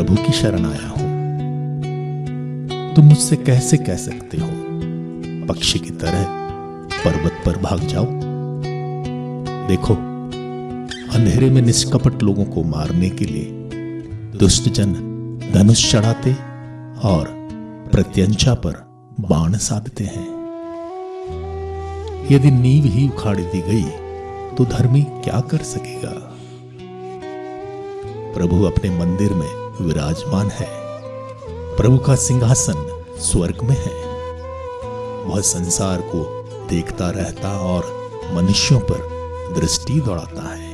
प्रभु की शरण आया हूं। तुम मुझसे कैसे कह सकते हो पक्षी की तरह पर्वत पर भाग जाओ? देखो, अंधेरे में निष्कपट लोगों को मारने के लिए दुष्ट जन धनुष चढ़ाते और प्रत्यंचा पर बाण साधते हैं। यदि नींव ही उखाड़ दी गई तो धर्मी क्या कर सकेगा? प्रभु अपने मंदिर में विराजमान है। प्रभु का सिंहासन स्वर्ग में है। वह संसार को देखता रहता और मनुष्यों पर दृष्टि दौड़ाता है।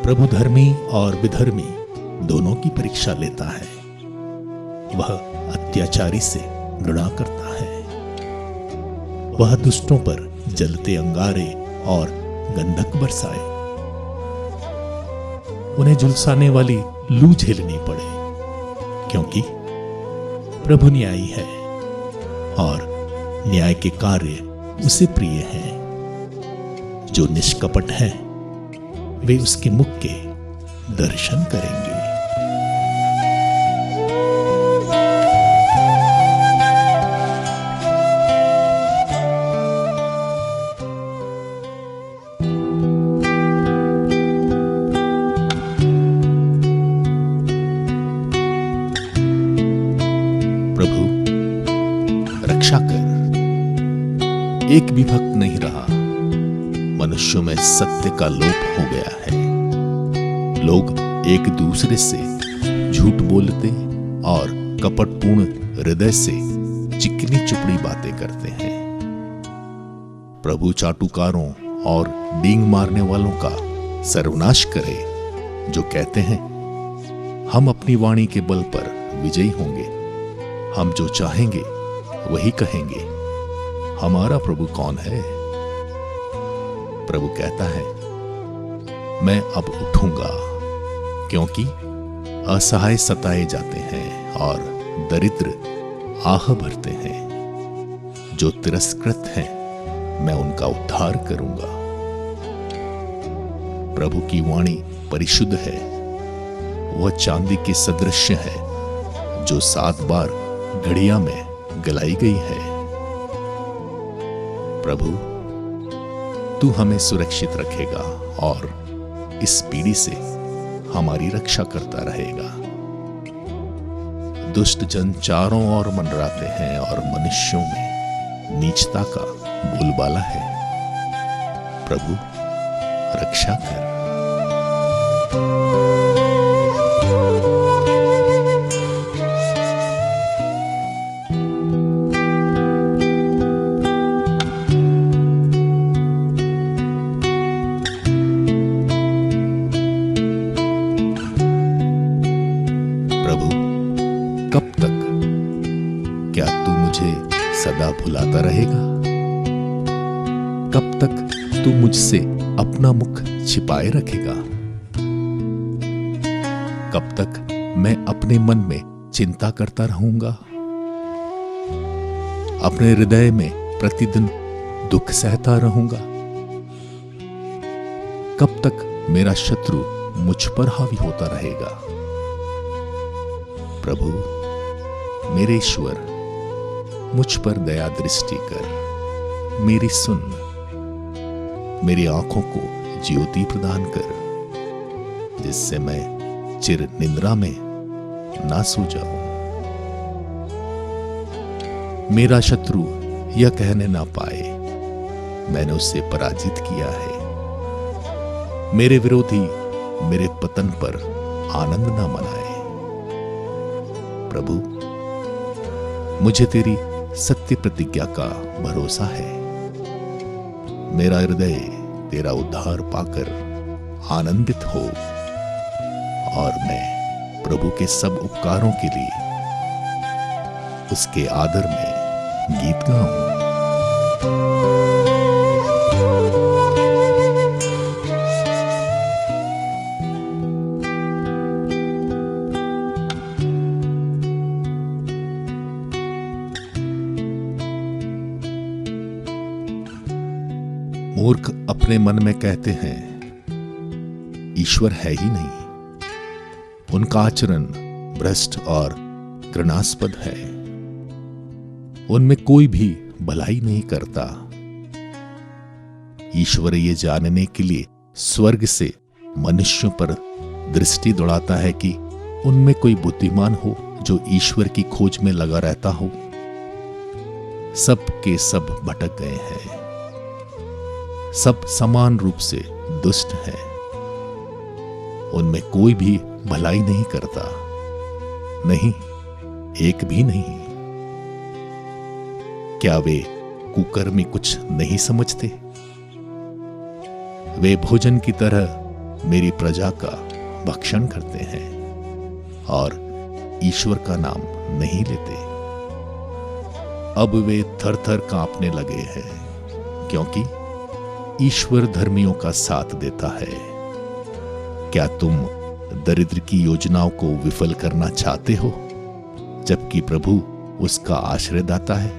प्रभु धर्मी और विधर्मी दोनों की परीक्षा लेता है। वह अत्याचारी से घृणा करता है। वह दुष्टों पर जलते अंगारे और गंधक बरसाए। उन्हें झुलसाने वाली लू झेलनी पड़े, क्योंकि प्रभु न्यायी है और न्याय के कार्य उसे प्रिय हैं। जो निष्कपट हैं वे उसके मुख के दर्शन करेंगे। रक्षा कर। एक भी भक्त नहीं रहा। मनुष्यों में सत्य का लोप हो गया है। लोग एक दूसरे से झूठ बोलते और कपटपूर्ण हृदय से चिकनी चुपड़ी बातें करते हैं। प्रभु चाटुकारों और डींग मारने वालों का सर्वनाश करे, जो कहते हैं हम अपनी वाणी के बल पर विजयी होंगे, हम जो चाहेंगे वही कहेंगे, हमारा प्रभु कौन है? प्रभु कहता है, मैं अब उठूंगा, क्योंकि असहाय सताए जाते हैं और दरिद्र आह भरते हैं। जो तिरस्कृत हैं मैं उनका उद्धार करूंगा। प्रभु की वाणी परिशुद्ध है। वह चांदी के सदृश है, जो 7 बार घड़िया में गलाई गई है। प्रभु, तू हमें सुरक्षित रखेगा और इस पीढ़ी से हमारी रक्षा करता रहेगा। दुष्ट जन चारों ओर मंडराते हैं और मनुष्यों में नीचता का बोलबाला है। प्रभु, रक्षा कर। प्रभु, कब तक? क्या तू मुझे सदा भुलाता रहेगा? कब तक तू मुझसे अपना मुख छिपाए रखेगा? कब तक मैं अपने मन में चिंता करता रहूंगा? अपने हृदय में प्रतिदिन दुख सहता रहूंगा? कब तक मेरा शत्रु मुझ पर हावी होता रहेगा? प्रभु, मेरे ईश्वर, मुझ पर दया दृष्टि कर। मेरी सुन। मेरी आंखों को ज्योति प्रदान कर, जिससे मैं चिर निद्रा में ना सो जाऊं। मेरा शत्रु यह कहने ना पाए, मैंने उसे पराजित किया है। मेरे विरोधी मेरे पतन पर आनंद ना मनाए। प्रभु, मुझे तेरी सत्य प्रतिज्ञा का भरोसा है। मेरा हृदय तेरा उद्धार पाकर आनंदित हो और मैं प्रभु के सब उपकारों के लिए उसके आदर में गीत गाऊं। मूर्ख अपने मन में कहते हैं, ईश्वर है ही नहीं। उनका आचरण भ्रष्ट और घृणास्पद है। उनमें कोई भी भलाई नहीं करता। ईश्वर ये जानने के लिए स्वर्ग से मनुष्यों पर दृष्टि दौड़ाता है कि उनमें कोई बुद्धिमान हो जो ईश्वर की खोज में लगा रहता हो। सब के सब भटक गए हैं, सब समान रूप से दुष्ट हैं। उनमें कोई भी भलाई नहीं करता, नहीं, एक भी नहीं। क्या वे कुकर्मी कुछ नहीं समझते? वे भोजन की तरह मेरी प्रजा का भक्षण करते हैं और ईश्वर का नाम नहीं लेते। अब वे थर थर कांपने लगे हैं, क्योंकि ईश्वर धर्मियों का साथ देता है। क्या तुम दरिद्र की योजनाओं को विफल करना चाहते हो, जबकि प्रभु उसका आश्रयदाता है?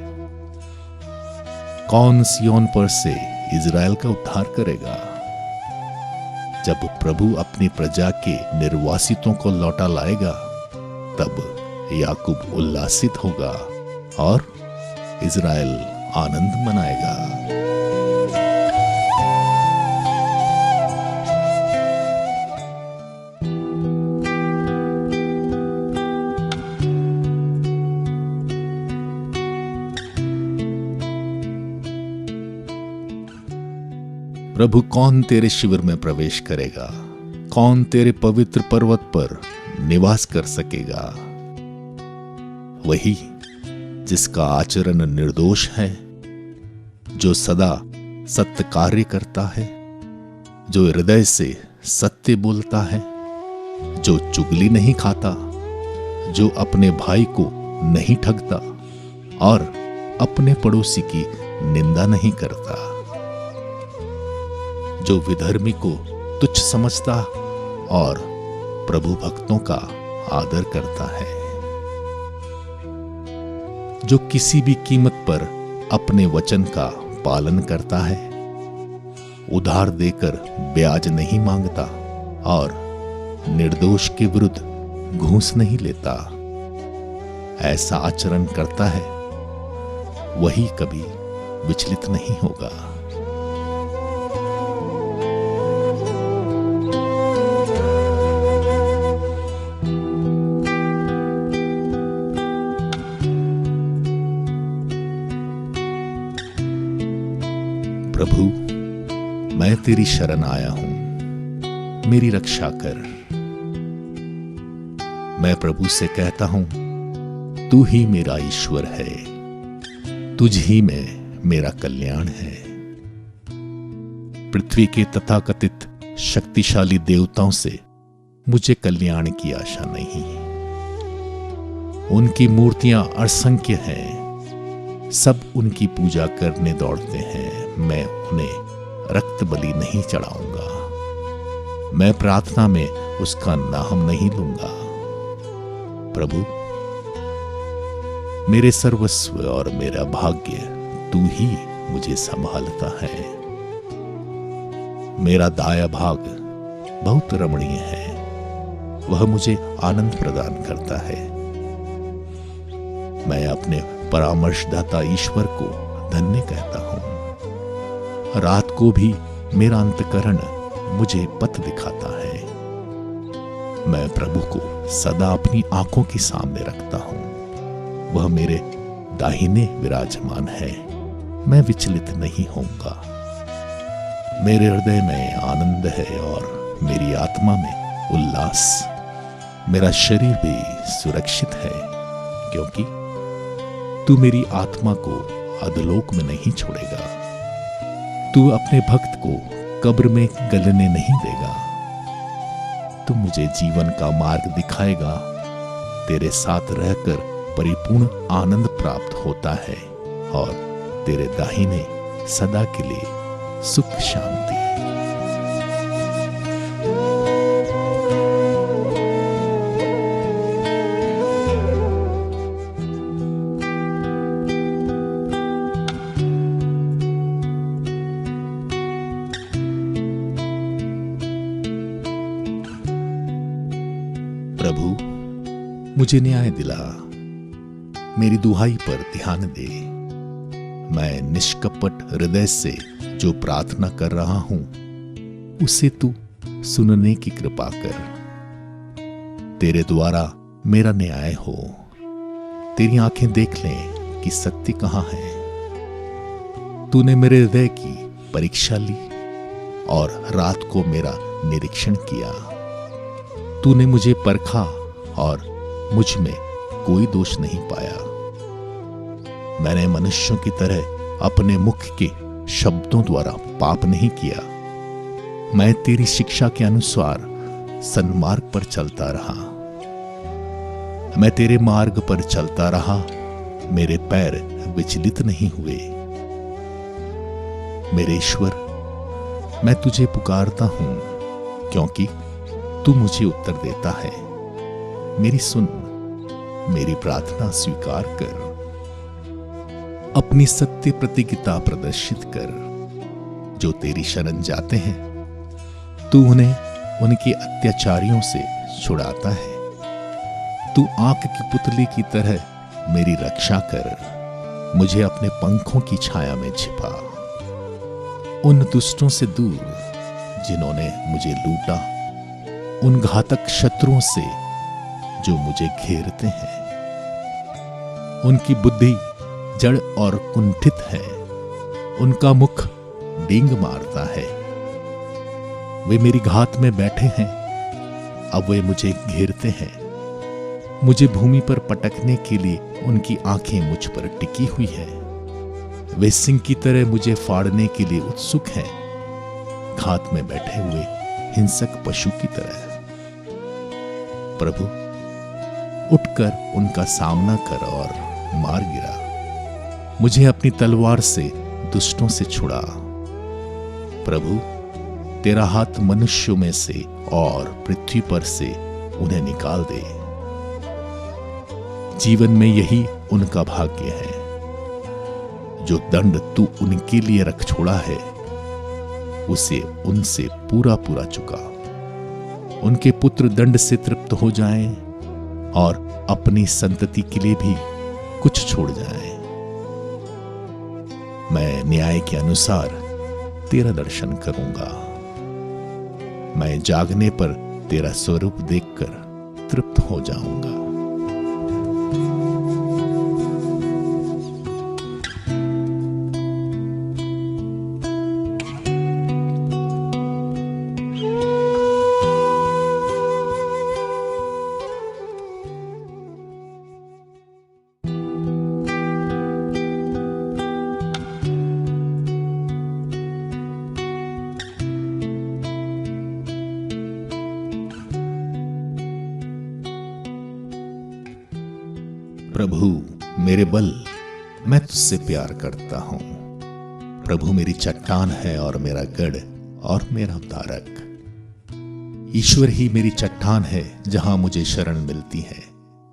कौन सिय्योन पर से इज़राइल का उद्धार करेगा? जब प्रभु अपनी प्रजा के निर्वासितों को लौटा लाएगा, तब याकूब उल्लासित होगा और इज़राइल आनंद मनाएगा। प्रभु, कौन तेरे शिविर में प्रवेश करेगा? कौन तेरे पवित्र पर्वत पर निवास कर सकेगा? वही जिसका आचरण निर्दोष है, जो सदा सत्य कार्य करता है, जो हृदय से सत्य बोलता है, जो चुगली नहीं खाता, जो अपने भाई को नहीं ठगता और अपने पड़ोसी की निंदा नहीं करता, जो विधर्मी को तुच्छ समझता और प्रभु भक्तों का आदर करता है, जो किसी भी कीमत पर अपने वचन का पालन करता है, उधार देकर ब्याज नहीं मांगता और निर्दोष के विरुद्ध घूस नहीं लेता। ऐसा आचरण करता है, वही कभी विचलित नहीं होगा। प्रभु, मैं तेरी शरण आया हूं, मेरी रक्षा कर। मैं प्रभु से कहता हूं, तू ही मेरा ईश्वर है, तुझ ही में मेरा कल्याण है। पृथ्वी के तथाकथित शक्तिशाली देवताओं से मुझे कल्याण की आशा नहीं। उनकी मूर्तियां असंख्य हैं, सब उनकी पूजा करने दौड़ते हैं। मैं उन्हें रक्त बलि नहीं चढ़ाऊंगा, मैं प्रार्थना में उसका नाम नहीं लूंगा। प्रभु, मेरे सर्वस्व और मेरा भाग्य तू ही मुझे संभालता है। मेरा दाया भाग बहुत रमणीय है, वह मुझे आनंद प्रदान करता है। मैं अपने परामर्शदाता ईश्वर को धन्य कहता हूं। रात को भी मेरा अंतःकरण मुझे पथ दिखाता है। मैं प्रभु को सदा अपनी आंखों के सामने रखता हूं, वह मेरे दाहिने विराजमान है, मैं विचलित नहीं होऊंगा। मेरे हृदय में आनंद है और मेरी आत्मा में उल्लास। मेरा शरीर भी सुरक्षित है, क्योंकि तू मेरी आत्मा को अधोलोक में नहीं छोड़ेगा। तू अपने भक्त को कब्र में गलने नहीं देगा। तू मुझे जीवन का मार्ग दिखाएगा। तेरे साथ रहकर परिपूर्ण आनंद प्राप्त होता है और तेरे दाहिने सदा के लिए सुख शांति। प्रभु, मुझे न्याय दिला, मेरी दुहाई पर ध्यान दे। मैं निष्कपट हृदय से जो प्रार्थना कर रहा हूं, उसे तू सुनने की कृपा कर। तेरे द्वारा मेरा न्याय हो। तेरी आंखें देख लें कि सत्य कहां है। तूने मेरे हृदय की परीक्षा ली और रात को मेरा निरीक्षण किया। तूने मुझे परखा और मुझ में कोई दोष नहीं पाया। मैंने मनुष्यों की तरह अपने मुख के शब्दों द्वारा पाप नहीं किया। मैं तेरी शिक्षा के अनुसार सन्मार्ग पर चलता रहा। मैं तेरे मार्ग पर चलता रहा, मेरे पैर विचलित नहीं हुए। मेरे ईश्वर, मैं तुझे पुकारता हूं क्योंकि तू मुझे उत्तर देता है। मेरी सुन, मेरी प्रार्थना स्वीकार कर। अपनी सत्य प्रतिज्ञा प्रदर्शित कर। जो तेरी शरण जाते हैं, तू उन्हें उनके अत्याचारियों से छुड़ाता है। तू आंख की पुतली की तरह मेरी रक्षा कर। मुझे अपने पंखों की छाया में छिपा। उन दुष्टों से दूर जिन्होंने मुझे लूटा, उन घातक शत्रुओं से जो मुझे घेरते हैं। उनकी बुद्धि जड़ और कुंठित है। उनका मुख डींग मारता है। वे मेरी घात में बैठे हैं। अब वे मुझे घेरते हैं। मुझे भूमि पर पटकने के लिए उनकी आंखें मुझ पर टिकी हुई हैं। वे सिंह की तरह मुझे फाड़ने के लिए उत्सुक हैं, घात में बैठे हुए हिंसक पशु की तरह। प्रभु, उठकर उनका सामना कर और मार गिरा। मुझे अपनी तलवार से दुष्टों से छुड़ा। प्रभु, तेरा हाथ मनुष्यों में से और पृथ्वी पर से उन्हें निकाल दे। जीवन में यही उनका भाग्य है। जो दंड तू उनके लिए रख छोड़ा है, उसे उनसे पूरा पूरा चुका। उनके पुत्र दंड से तृप्त हो जाएं और अपनी संतति के लिए भी कुछ छोड़ जाएं। मैं न्याय के अनुसार तेरा दर्शन करूंगा। मैं जागने पर तेरा स्वरूप देखकर तृप्त हो जाऊंगा। प्रभु मेरे बल, मैं तुझसे प्यार करता हूं। प्रभु मेरी चट्टान है और मेरा गढ़ और मेरा उद्धारक। ईश्वर ही मेरी चट्टान है जहां मुझे शरण मिलती है।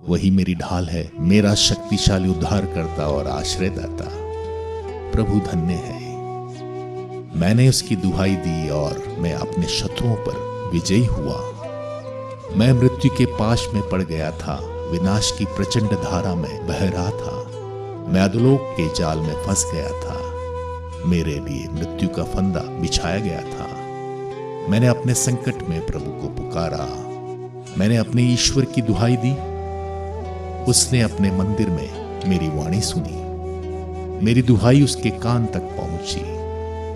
वही मेरी ढाल है, मेरा शक्तिशाली उद्धार करता और आश्रयदाता। प्रभु धन्य है। मैंने उसकी दुहाई दी और मैं अपने शत्रुओं पर विजयी हुआ। मैं मृत्यु के पाश में पड़ गया था, विनाश की प्रचंड धारा में बह रहा था। मैं अधोलोक के जाल में फंस गया था। मेरे लिए मृत्यु का फंदा बिछाया गया था। मैंने अपने संकट में प्रभु को पुकारा। मैंने अपने ईश्वर की दुहाई दी। उसने अपने मंदिर में मेरी वाणी सुनी। मेरी दुहाई उसके कान तक पहुंची।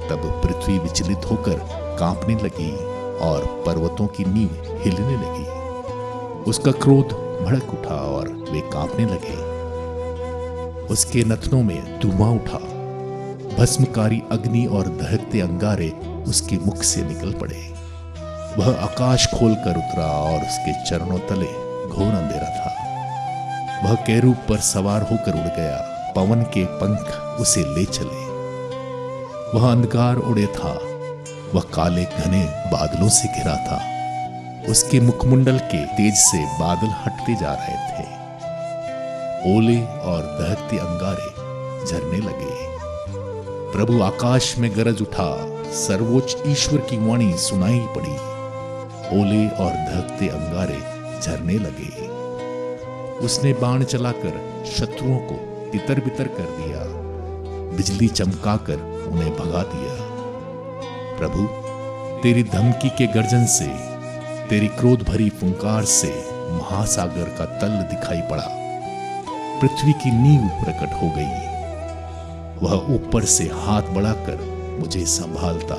तब पृथ्वी विचलित होकर कांपने लगी और पर्वतों की नींव हिलने लगी। उसका क्रोध भड़क उठा और वे कांपने लगे। उसके नथनों में धुआं उठा। भस्मकारी अग्नि और दहकते अंगारे उसके मुख से निकल पड़े। वह आकाश खोलकर उतरा और उसके चरणों तले घोर अंधेरा था। वह केरूब पर सवार होकर उड़ गया। पवन के पंख उसे ले चले। वह अंधकार उड़े था। वह काले घने बादलों से घिरा था। उसके मुखमंडल के तेज से बादल हटते जा रहे थे। ओले और दहकते अंगारे झरने लगे। प्रभु आकाश में गरज उठा। सर्वोच्च ईश्वर की वाणी सुनाई पड़ी। ओले और दहकते अंगारे झरने लगे। उसने बाण चलाकर शत्रुओं को तितर बितर कर दिया, बिजली चमकाकर उन्हें भगा दिया। प्रभु, तेरी धमकी के गर्जन से, तेरी क्रोध भरी फुंकार से महासागर का तल दिखाई पड़ा। पृथ्वी की नींव प्रकट हो गई। वह ऊपर से हाथ बढ़ाकर मुझे संभालता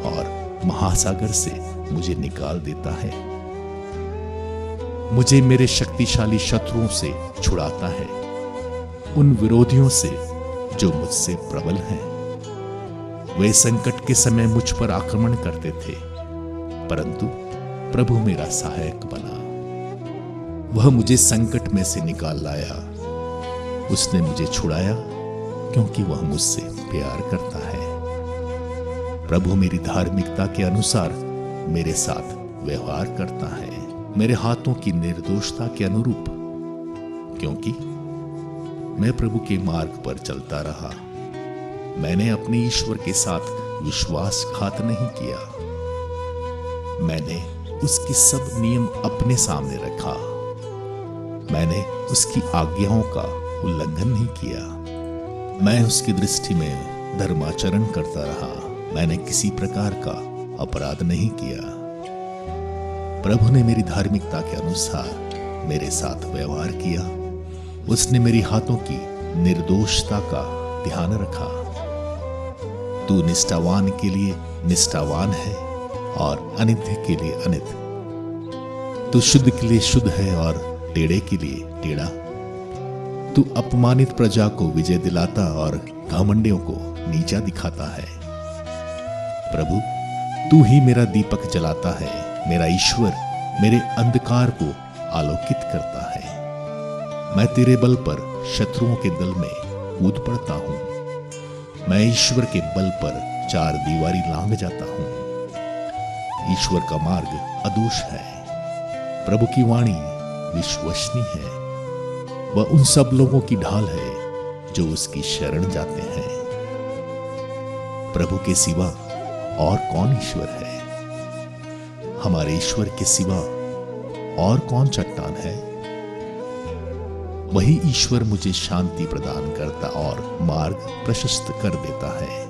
और महासागर से मुझे निकाल देता है। मुझे मेरे शक्तिशाली शत्रुओं से छुड़ाता है, उन विरोधियों से जो मुझसे प्रबल हैं। वे संकट के समय मुझ पर आक्रमण करते थे, परंतु प्रभु मेरा सहायक बना। वह मुझे संकट में से निकाल लाया। उसने मुझे छुड़ाया क्योंकि वह मुझसे प्यार करता है। प्रभु मेरी धार्मिकता के अनुसार मेरे साथ व्यवहार करता है, मेरे हाथों की निर्दोषता के अनुरूप, क्योंकि मैं प्रभु के मार्ग पर चलता रहा। मैंने अपने ईश्वर के साथ विश्वासघात नहीं किया। मैंने उसके सब नियम अपने सामने रखा। मैंने उसकी आज्ञाओं का उल्लंघन नहीं किया। मैं उसकी दृष्टि में धर्माचरण करता रहा। मैंने किसी प्रकार का अपराध नहीं किया। प्रभु ने मेरी धार्मिकता के अनुसार मेरे साथ व्यवहार किया। उसने मेरी हाथों की निर्दोषता का ध्यान रखा। तू निष्ठावान के लिए निष्ठावान है और अनित्य के लिए अनित्य। तू शुद्ध के लिए शुद्ध है और टेढ़े के लिए टेढ़ा। तू अपमानित प्रजा को विजय दिलाता और घमंडियों को नीचा दिखाता है। प्रभु, तू ही मेरा दीपक जलाता है। मेरा ईश्वर मेरे अंधकार को आलोकित करता है। मैं तेरे बल पर शत्रुओं के दल में कूद पड़ता हूं। मैं ईश्वर के बल पर चार दीवारी लांघ जाता हूं। ईश्वर का मार्ग अदोष है। प्रभु की वाणी विश्वसनीय है। वह उन सब लोगों की ढाल है जो उसकी शरण जाते हैं। प्रभु के सिवा और कौन ईश्वर है? हमारे ईश्वर के सिवा और कौन चट्टान है? वही ईश्वर मुझे शांति प्रदान करता और मार्ग प्रशस्त कर देता है।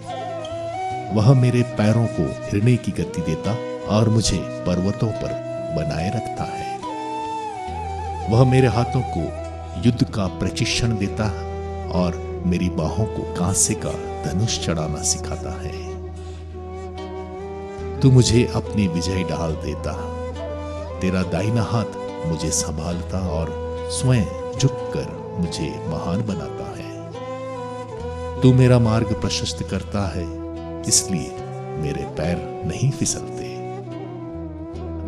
वह मेरे पैरों को हिरने की गति देता और मुझे पर्वतों पर बनाए रखता है। वह मेरे हाथों को युद्ध का प्रशिक्षण देता और मेरी बाहों को कांसे का धनुष चढ़ाना सिखाता है। तू मुझे अपनी विजय डाल देता। तेरा दाहिना हाथ मुझे संभालता और स्वयं झुककर मुझे महान बनाता है। तू मेरा मार्ग प्रशस्त करता है, इसलिए मेरे पैर नहीं फिसलते।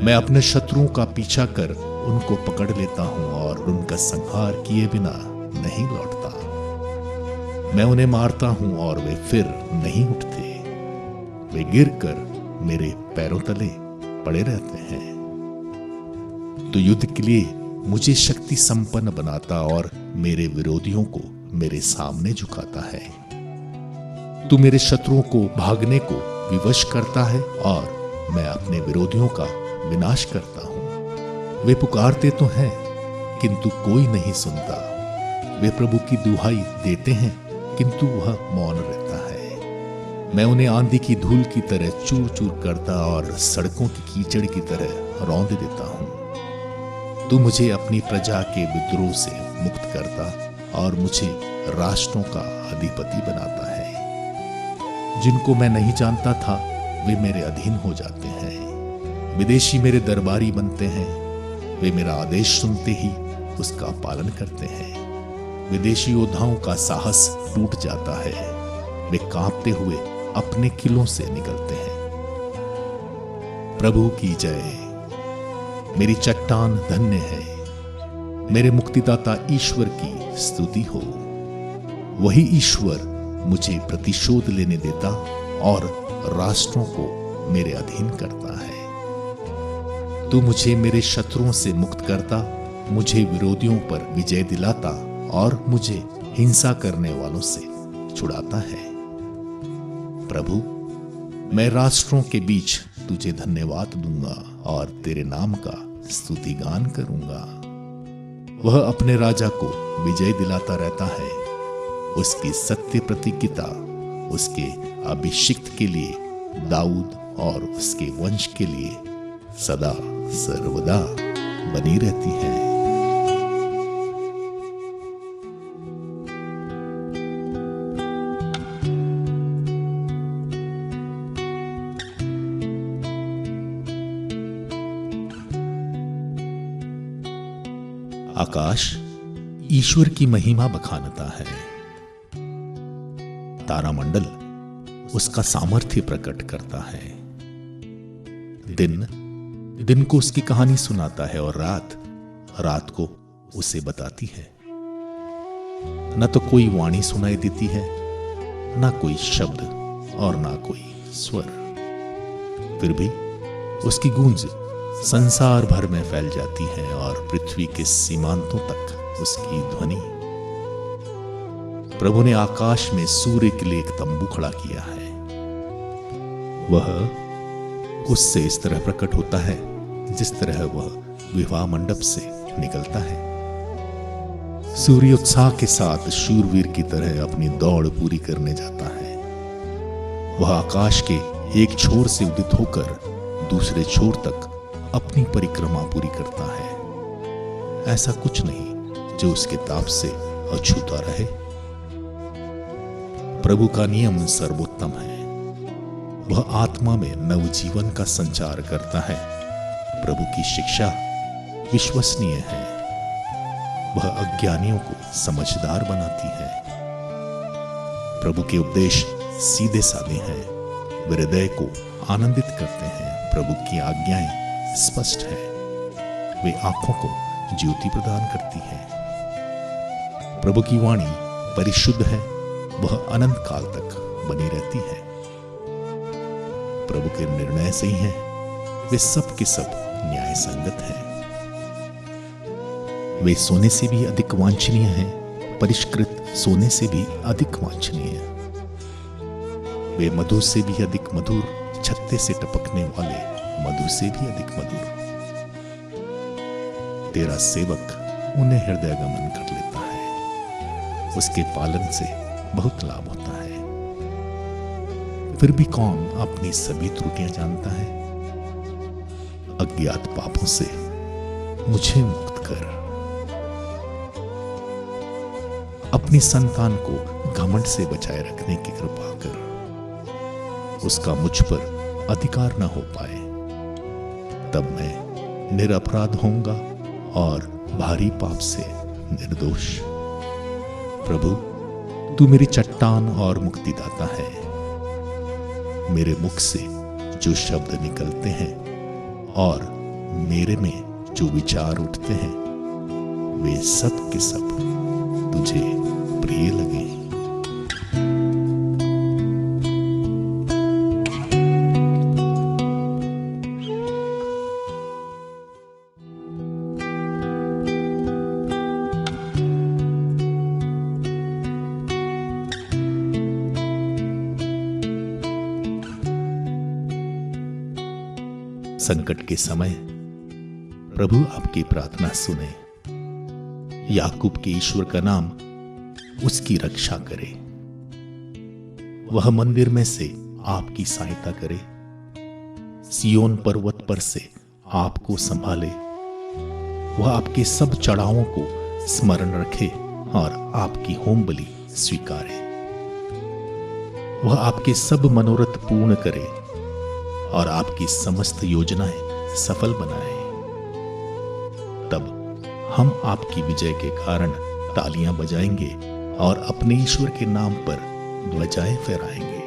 मैं अपने शत्रुओं का पीछा कर उनको पकड़ लेता हूं और उनका संहार किए बिना नहीं लौटता। मैं उन्हें मारता हूं और वे फिर नहीं उठते। वे गिरकर मेरे पैरों तले पड़े रहते हैं। तो युद्ध के लिए मुझे शक्ति संपन्न बनाता और मेरे विरोधियों को मेरे सामने झुकाता है। तू मेरे शत्रुओं को भागने को विवश करता है और मैं अपने विरोधियों का विनाश करता हूं। वे पुकारते तो हैं, किंतु कोई नहीं सुनता। वे प्रभु की दुहाई देते हैं, किंतु वह मौन रहता है। मैं उन्हें आंधी की धूल की तरह चूर चूर करता और सड़कों की कीचड़ की तरह रौंद देता हूं। तू मुझे अपनी प्रजा के विद्रोह से मुक्त करता और मुझे राष्ट्रों का अधिपति बनाता है। जिनको मैं नहीं जानता था वे मेरे अधीन हो जाते हैं। विदेशी मेरे दरबारी बनते हैं। वे मेरा आदेश सुनते ही उसका पालन करते हैं। विदेशी योद्धाओं का साहस टूट जाता है। वे कांपते हुए अपने किलों से निकलते हैं। प्रभु की जय। मेरी चट्टान धन्य है। मेरे मुक्तिदाता ईश्वर की स्तुति हो। वही ईश्वर मुझे प्रतिशोध लेने देता और राष्ट्रों को मेरे अधीन करता है। तू मुझे मेरे शत्रुओं से मुक्त करता, मुझे विरोधियों पर विजय दिलाता और मुझे हिंसा करने वालों से छुड़ाता है। प्रभु, मैं राष्ट्रों के बीच तुझे धन्यवाद दूंगा और तेरे नाम का स्तुतिगान करूंगा। वह अपने राजा को विजय दिलाता रहता है। उसकी सत्य प्रतिज्ञता उसके अभिषिक्त के लिए, दाऊद और उसके वंश के लिए सदा सर्वदा बनी रहती है। आकाश ईश्वर की महिमा बखानता है। तारामंडल उसका सामर्थ्य प्रकट करता है। दिन को उसकी कहानी सुनाता है और रात को उसे बताती है। न तो कोई वाणी सुनाई देती है, ना कोई शब्द और ना कोई स्वर, फिर भी उसकी गूंज संसार भर में फैल जाती है और पृथ्वी के सीमांतों तक उसकी ध्वनि। प्रभु ने आकाश में सूर्य के लिए एक तंबू खड़ा किया है। वह उससे इस तरह प्रकट होता है जिस तरह वह विवाह मंडप से निकलता है। सूर्य उत्साह के साथ शूरवीर की तरह अपनी दौड़ पूरी करने जाता है। वह आकाश के एक छोर से उदित होकर दूसरे छोर तक अपनी परिक्रमा पूरी करता है। ऐसा कुछ नहीं जो उसके ताप से अछूता रहे। प्रभु का नियम सर्वोत्तम है। वह आत्मा में नवजीवन का संचार करता है। प्रभु की शिक्षा विश्वसनीय है। वह अज्ञानियों को समझदार बनाती है। प्रभु के उपदेश सीधे साधे हैं, वे हृदय को आनंदित करते हैं। प्रभु की आज्ञाएं स्पष्ट है, वे आंखों को ज्योति प्रदान करती है। प्रभु की वाणी परिशुद्ध है, वह अनंत काल तक बनी रहती है। प्रभु के निर्णय सही हैं, वे सब के सब न्याय संगत हैं। वे सोने से भी अधिक वांछनीय हैं, परिष्कृत सोने से भी अधिक वांछनीय। वे मधु से भी अधिक मधुर, छत्ते से टपकने वाले मधु से भी अधिक मधुर। तेरा सेवक उन्हें हृदय गमन कर लेता है, उसके पालन से बहुत लाभ होता है। फिर भी कौन अपनी सभी त्रुटियां जानता है? अज्ञात पापों से मुझे मुक्त कर। अपनी संतान को घमंड से बचाए रखने की कृपा कर। उसका मुझ पर अधिकार न हो पाए, तब मैं निरपराध होऊंगा और भारी पाप से निर्दोष। प्रभु, तू मेरी चट्टान और मुक्तिदाता है। मेरे मुख से जो शब्द निकलते हैं और मेरे में जो विचार उठते हैं, वे सब के सब तुझे प्रिय लगे। संकट के समय प्रभु आपकी प्रार्थना सुने। याकूब के ईश्वर का नाम उसकी रक्षा करे। वह मंदिर में से आपकी सहायता करे, सियोन पर्वत पर से आपको संभाले। वह आपके सब चढ़ावों को स्मरण रखे और आपकी होम बलि स्वीकारे। वह आपके सब मनोरथ पूर्ण करे और आपकी समस्त योजनाएं सफल बनाए। तब हम आपकी विजय के कारण तालियां बजाएंगे और अपने ईश्वर के नाम पर ध्वजाएं फहराएंगे।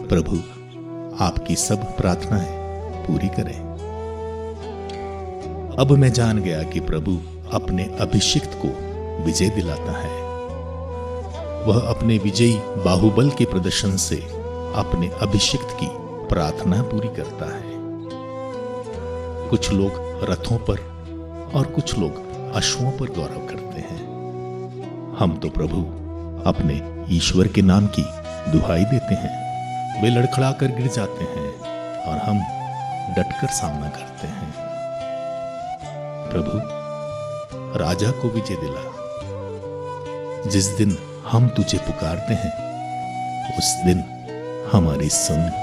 प्रभु आपकी सब प्रार्थनाएं पूरी करें। अब मैं जान गया कि प्रभु अपने अभिषिक्त को विजय दिलाता है। वह अपने विजयी बाहुबल के प्रदर्शन से अपने अभिषिक्त की प्रार्थना पूरी करता है। कुछ लोग रथों पर और कुछ लोग अश्वों पर गौरव करते हैं। हम तो प्रभु अपने ईश्वर के नाम की दुहाई देते हैं। वे लड़खड़ा कर गिर जाते हैं और हम डटकर सामना करते हैं। प्रभु, राजा को विजय दिला। जिस दिन हम तुझे पुकारते हैं उस दिन हमारी सुन।